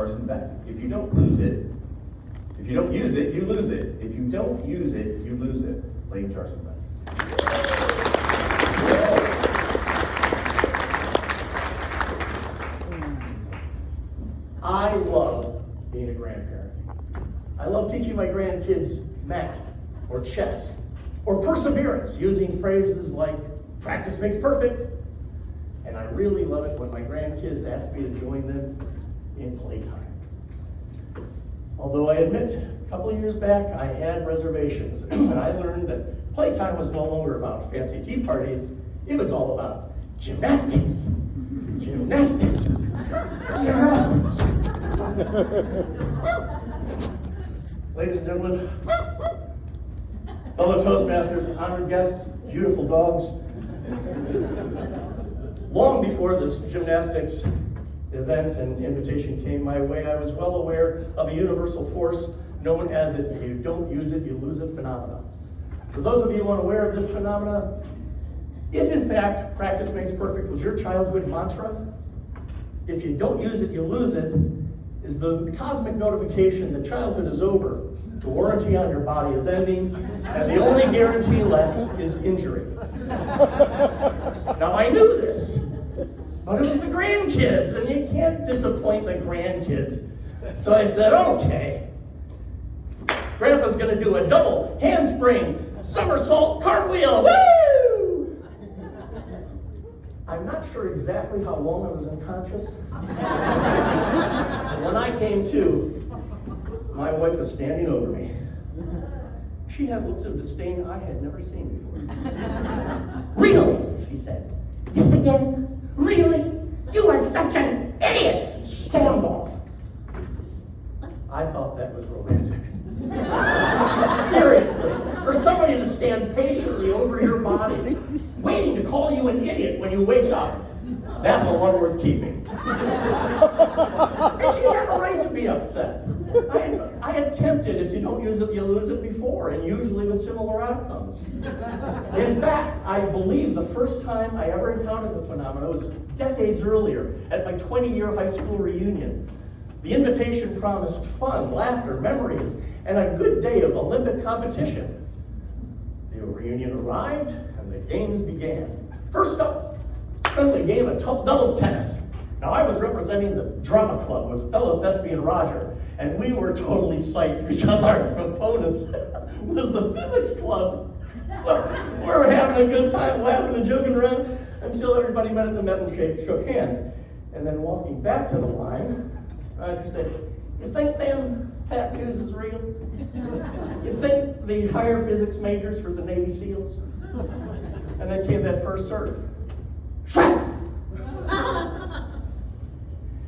Jarsonbeck. If you don't use it, if you don't use it, you lose it. If you don't use it, you lose it. Lane Jarsonbeck. I love being a grandparent. I love teaching my grandkids math, or chess, or perseverance, using phrases like, practice makes perfect. And I really love it when my grandkids ask me to join them in playtime. Although I admit, a couple of years back, I had reservations, and I learned that playtime was no longer about fancy tea parties, it was all about gymnastics. Gymnastics. Gymnastics. Ladies and gentlemen, fellow Toastmasters, honored guests, beautiful dogs. Long before this gymnastics event and invitation came my way, I was well aware of a universal force known as if you don't use it, you lose it phenomena. For those of you unaware of this phenomena, if in fact practice makes perfect was your childhood mantra, if you don't use it, you lose it, is the cosmic notification that childhood is over, the warranty on your body is ending, and the only guarantee left is injury. Now I knew this, but it was the grandkids, and you can't disappoint the grandkids. So I said, okay, Grandpa's gonna do a double handspring, somersault, cartwheel, woo! I'm not sure exactly how long I was unconscious. And when I came to, my wife was standing over me. She had looks of disdain I had never seen before. Really? She said. This again? Really? You are such an idiot! Stand off. I thought that was romantic. Seriously, for somebody to stand patiently over your body, waiting to call you an idiot when you wake up, that's a one worth keeping. And she had a right to be upset. I had tempted, if you don't use it, you lose it before, and usually with similar outcomes. In fact, I believe the first time I ever encountered the phenomenon was decades earlier at my 20-year high school reunion. The invitation promised fun, laughter, memories, and a good day of Olympic competition. The reunion arrived, and the games began. First up, friendly game of doubles tennis. Now, I was representing the drama club with fellow thespian Roger, and we were totally psyched because our opponents was the physics club. So we were having a good time, laughing and joking around until everybody met at the Met and shook hands. And then walking back to the line, Roger said, you think them tattoos is real? You think the higher physics majors for the Navy SEALs? And then came that first serve.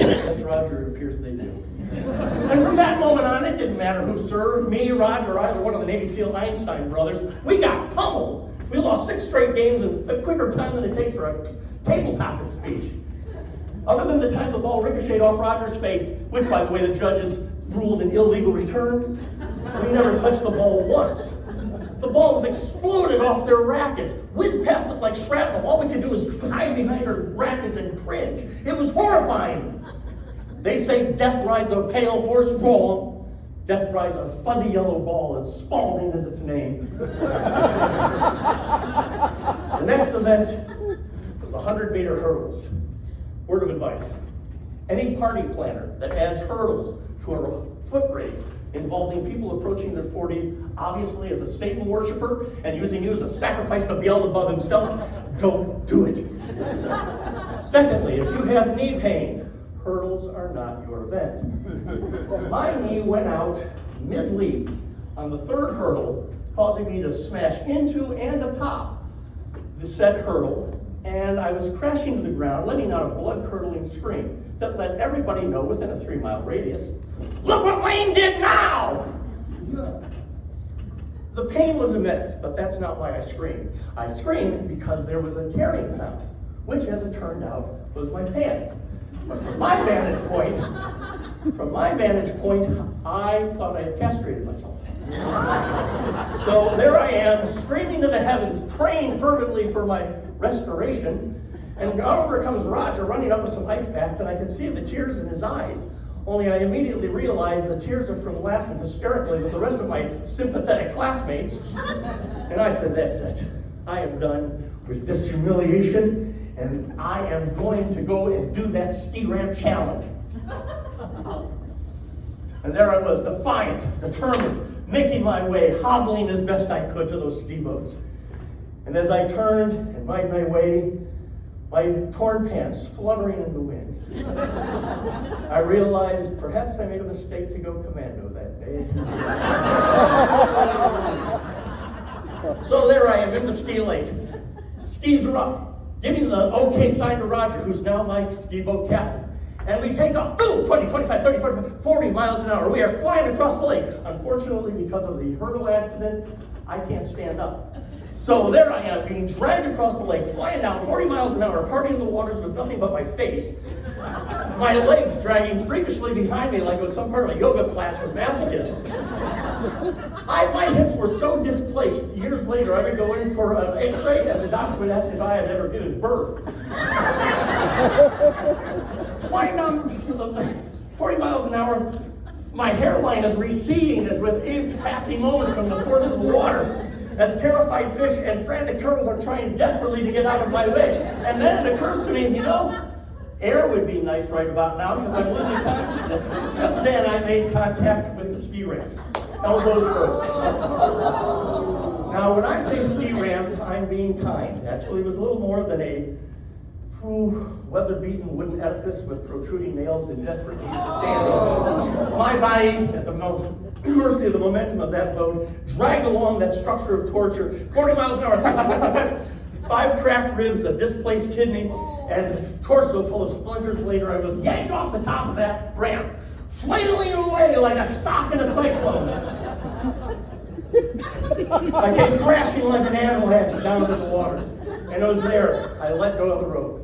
Yes, Roger, it appears they do. And from that moment on, it didn't matter who served, me, Roger, either one of the Navy SEAL Einstein brothers. We got pummeled. We lost 6 straight games in a quicker time than it takes for a table-topping speech. Other than the time the ball ricocheted off Roger's face, which, by the way, the judges ruled an illegal return, we never touched the ball once. The balls exploded off their rackets, whizzed past us like shrapnel. All we could do was hide behind our rackets and cringe. It was horrifying. They say death rides a pale horse. Wrong. Death rides a fuzzy yellow ball, and Spalding is its name. The next event was the 100-meter hurdles. Word of advice. Any party planner that adds hurdles to a foot race involving people approaching their 40s, obviously as a Satan worshiper and using you as a sacrifice to Beelzebub himself, don't do it. Secondly, if you have knee pain, hurdles are not your event. My knee went out mid-leap on the 3rd hurdle, causing me to smash into and atop the said hurdle, and I was crashing to the ground, letting out a blood-curdling scream that let everybody know within a 3-mile radius, look what Lane did now! The pain was immense, but that's not why I screamed. I screamed because there was a tearing sound, which, as it turned out, was my pants. But from my vantage point, I thought I had castrated myself. So there I am, screaming to the heavens, praying fervently for my restoration, and over comes Roger running up with some ice packs, and I can see the tears in his eyes. Only I immediately realized the tears are from laughing hysterically with the rest of my sympathetic classmates. And I said, that's it. I am done with this humiliation, and I am going to go and do that ski ramp challenge. And there I was, defiant, determined, making my way, hobbling as best I could to those ski boats. And as I turned and made my way, my torn pants fluttering in the wind, I realized perhaps I made a mistake to go commando that day. So there I am in the ski lake. Skis are up, giving the okay sign to Roger, who's now my ski boat captain. And we take off, boom, 20, 25, 30, 40, 40 miles an hour. We are flying across the lake. Unfortunately, because of the hurdle accident, I can't stand up. So there I am, being dragged across the lake, flying down 40 miles an hour, parting the waters with nothing but my face. My legs dragging freakishly behind me like it was some part of a yoga class with masochists. My hips were so displaced, years later I would go in for an x-ray and the doctor would ask if I had ever given birth. Flying down 40 miles an hour, my hairline is receding as with each passing moment from the force of the water, as terrified fish and frantic turtles are trying desperately to get out of my way. And then it occurs to me, air would be nice right about now because I'm losing consciousness. Just then I made contact with the ski ramp. Elbows first. Now when I say ski ramp, I'm being kind. Actually, it was a little more than a weather-beaten wooden edifice with protruding nails and desperate need to stand on. My body, at the mercy of the momentum of that boat, dragged along that structure of torture, 40 miles an hour, 5 cracked ribs, a displaced kidney, and a torso full of splinters. Later, I was yanked off the top of that ramp, flailing away like a sock in a cyclone. I came crashing like an avalanche down into the water, and it was there I let go of the rope.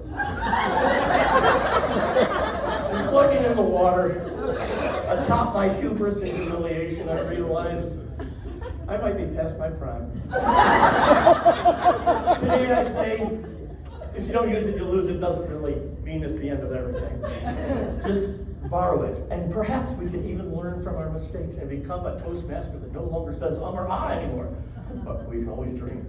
And floating in the water, atop my hubris and humiliation, I realized I might be past my prime. Today I say, if you don't use it, you lose it, doesn't really mean it's the end of everything. Just borrow it. And perhaps we can even learn from our mistakes and become a Toastmaster that no longer says or ah anymore. But we can always dream.